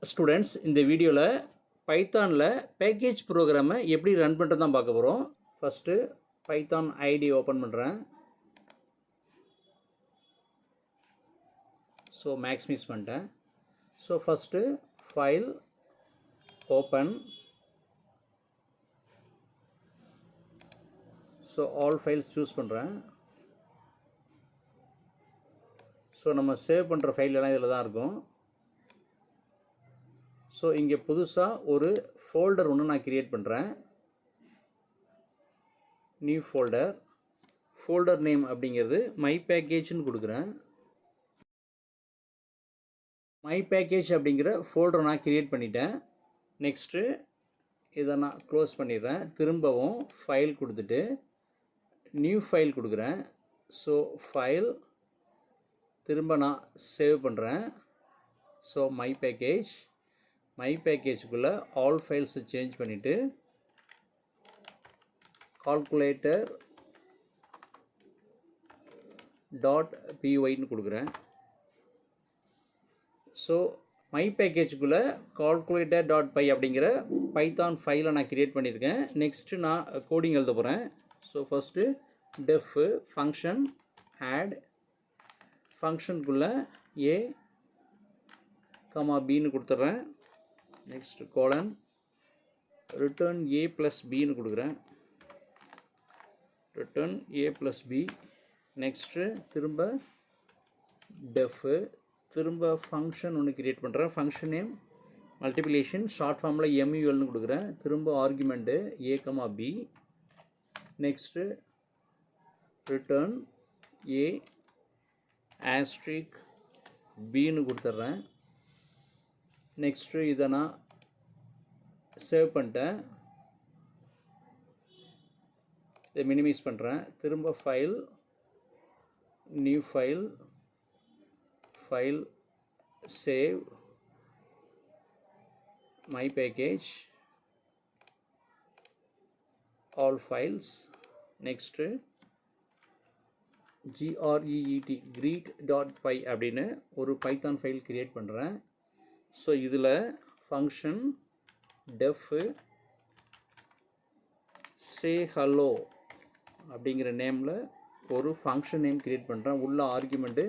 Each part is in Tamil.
ஸ்டூடெண்ட்ஸ், இந்த வீடியோவில் பைத்தானில் பேக்கேஜ் ப்ரோக்ராமை எப்படி ரன் பண்ணுறது தான் பார்க்க போகிறோம். ஃபஸ்ட்டு பைத்தான் ஐடி ஓப்பன் பண்ணுறேன். ஸோ மேக்ஸிமைஸ் பண்ணிட்டேன். So first file open. So all files choose பண்ணுறேன். ஸோ நம்ம சேவ் பண்ணுற ஃபைல் எல்லாம் இதில் தான் இருக்கும். ஸோ இங்கே புதுசாக ஒரு ஃபோல்டர் ஒன்று நான் க்ரியேட் பண்ணுறேன். New folder. ஃபோல்டர் நேம் அப்படிங்கிறது மை பேக்கேஜ்னு கொடுக்குறேன். மை பேக்கேஜ் அப்படிங்கிற ஃபோல்டரை நான் க்ரியேட் பண்ணிட்டேன். நெக்ஸ்ட்டு இதை நான் க்ளோஸ் பண்ணிடுறேன். திரும்பவும் ஃபைல் கொடுத்துட்டு நியூ ஃபைல் கொடுக்குறேன். ஸோ ஃபைல் திரும்ப நான் சேவ் பண்ணுறேன். ஸோ மை பேக்கேஜுக்குள்ளே ஆல் ஃபைல்ஸை சேஞ்ச் பண்ணிவிட்டு கால்குலேட்டர் .pyன்னு கொடுக்குறேன். ஸோ மை பேக்கேஜுக்குள்ளே calculator.py அப்படிங்கிற பைத்தான் ஃபைலை நான் க்ரியேட் பண்ணியிருக்கேன். நெக்ஸ்ட்டு நான் கோடிங் எழுத போகிறேன். So first def function add ஃபங்க்ஷனுக்குள்ளே a, bன்னு கொடுத்துட்றேன். நெக்ஸ்ட் கோலன் ரிட்டர்ன் a + bன்னு கொடுக்குறேன். Return a + b. நெக்ஸ்ட்டு திரும்ப டெஃப் திரும்ப ஃபங்க்ஷன் ஒன்று க்ரியேட் பண்ணுறேன். ஃபங்க்ஷன் நேம் மல்டிப்ளிகேஷன் ஷார்ட் ஃபார்மில் MULன்னு கொடுக்குறேன். திரும்ப argument a, b. Next return a asterisk bன்னு கொடுத்துட்றேன். நெக்ஸ்ட்டு இதை நான் சேவ் பண்ணிட்டேன். இதை மினிமைஸ் பண்ணுறேன். திரும்ப file new file save my package all files. Next greet.py அப்படின்னு ஒரு பைத்தான் ஃபைல் க்ரியேட் பண்ணுறேன். ஸோ இதில் ஃபங்க்ஷன் டெஃப் சே ஹலோ அப்படிங்கிற நேமில் ஒரு ஃபங்க்ஷன் நேம் க்ரியேட் பண்ணுறேன். உள்ள ஆர்குமெண்ட்டு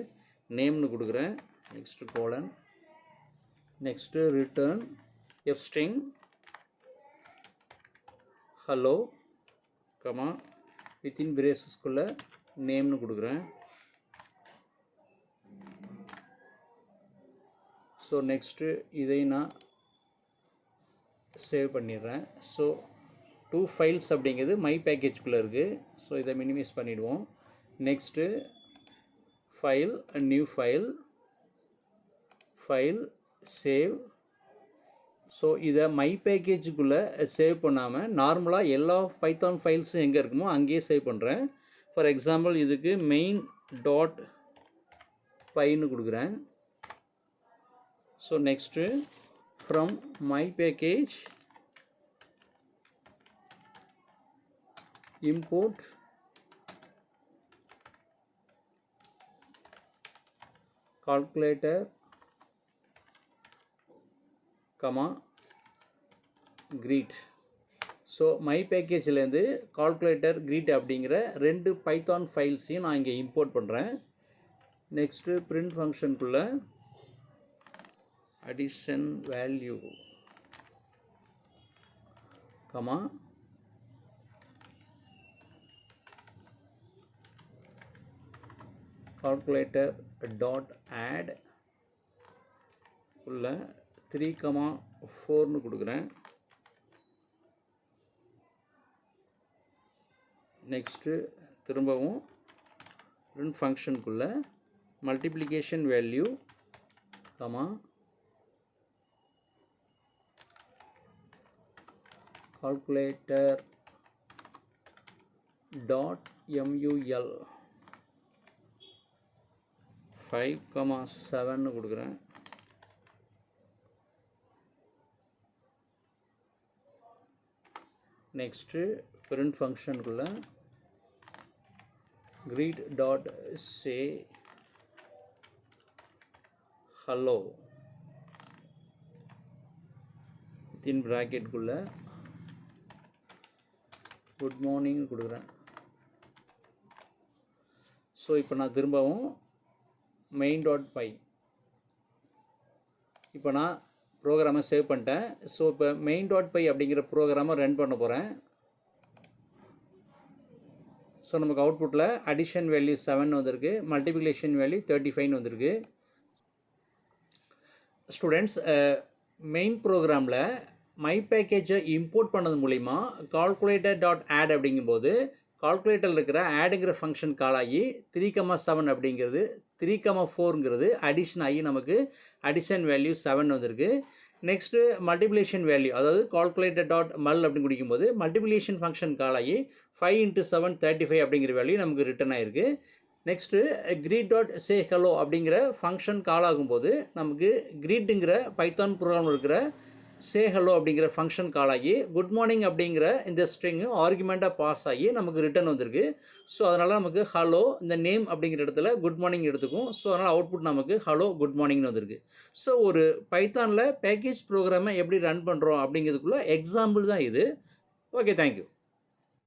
நேம்னு கொடுக்குறேன். Next colon next return string hello within பிரேசஸ்குள்ளே நேம்னு கொடுக்குறேன். ஸோ நெக்ஸ்ட்டு இதை நான் சேவ் பண்ணிடுறேன். ஸோ 2 ஃபைல்ஸ் அப்படிங்கிறது மை பேக்கேஜுக்குள்ளே இருக்குது. ஸோ இதை மினிமைஸ் பண்ணிவிடுவோம். Next file new file save. So இதை மை பேக்கேஜுக்குள்ளே சேவ் பண்ணாமல் நார்மலாக எல்லா பைத்தான் ஃபைல்ஸும் எங்கே இருக்குமோ அங்கேயே சேவ் பண்ணுறேன். ஃபார் எக்ஸாம்பிள் இதுக்கு main.pyன்னு கொடுக்குறேன். So next from my package import calculator greet. So my பேக்கேஜ்லேருந்து கால்குலேட்டர் greet அப்படிங்கிற 2 பைத்தான் ஃபைல்ஸையும் நான் இங்கே இம்போர்ட் பண்ணுறேன். நெக்ஸ்ட்டு பிரிண்ட் ஃபங்க்ஷனுக்குள்ளே addition value calculator.add உள்ள 3,4ன்னு கொடுக்குறேன். நெக்ஸ்ட்டு திரும்பவும் பிரிண்ட் ஃபங்க்ஷனுக்குள்ளே மல்டிப்ளிகேஷன் வேல்யூ calculator.mul 5,7ன்னு கொடுக்குறேன். நெக்ஸ்ட்டு பிரிண்ட் ஃபங்க்ஷனுக்குள்ளே greet.say hello வித்தின் ப்ராக்கெட்டுக்குள்ளே குட் மார்னிங் கொடுக்குறேன். ஸோ இப்போ நான் திரும்பவும் main.py இப்போ நான் ப்ரோக்ராமை சேவ் பண்ணிட்டேன். ஸோ இப்போ main.py அப்படிங்கிற ப்ரோக்ராமை ரன் பண்ண போகிறேன். ஸோ நமக்கு அவுட்புட்டில் அடிஷன் வேல்யூ 7 வந்திருக்கு, மல்டிப்ளிகேஷன் வேல்யூ 35 வந்திருக்கு. ஸ்டூடெண்ட்ஸ், மெயின் ப்ரோக்ராமில் மை பேக்கேஜை இம்போர்ட் பண்ணது மூலிமா calculator.add அப்படிங்கும்போது கால்குலேட்டரில் இருக்கிற ஆடுங்கிற ஃபங்க்ஷன் கால் ஆகி 3,7 அப்படிங்கிறது 3,4ங்கிறது அடிஷன் ஆகி நமக்கு அடிஷன் வேல்யூ 7 வந்திருக்கு. நெக்ஸ்ட்டு மல்டிப்ளிகேஷன் வேல்யூ, அதாவது calculator.mul அப்படின்னு குடிக்கும்போது மல்டிப்ளிகேஷன் ஃபங்க்ஷன் கால் ஆகி 5 × 7 35 அப்படிங்கிற வேல்யூ நமக்கு ரிட்டர்ன் ஆகிருக்கு. நெக்ஸ்ட்டு greet.sayhello அப்படிங்கிற ஃபங்க்ஷன் கால் ஆகும்போது நமக்கு greetங்கிற பைத்தான் ப்ரோக்ராம் இருக்கிற சே ஹலோ அப்படிங்கிற ஃபங்க்ஷன் கால் ஆகி குட் மார்னிங் அப்படிங்கிற இந்த ஸ்ட்ரிங்கு ஆர்குமெண்ட்டாக பாஸ் ஆகி நமக்கு ரிட்டர்ன் வந்திருக்கு. ஸோ அதனால் நமக்கு ஹலோ இந்த நேம் அப்படிங்கிற இடத்துல குட் மார்னிங் எடுத்துக்கும். ஸோ அதனால் அவுட்புட் நமக்கு ஹலோ குட் மார்னிங்னு வந்திருக்கு. ஸோ ஒரு பைத்தானில் பேக்கேஜ் ப்ரோக்ராமை எப்படி ரன் பண்ணுறோம் அப்படிங்கிறதுக்குள்ள எக்ஸாம்பிள் தான் இது. Okay, thank you.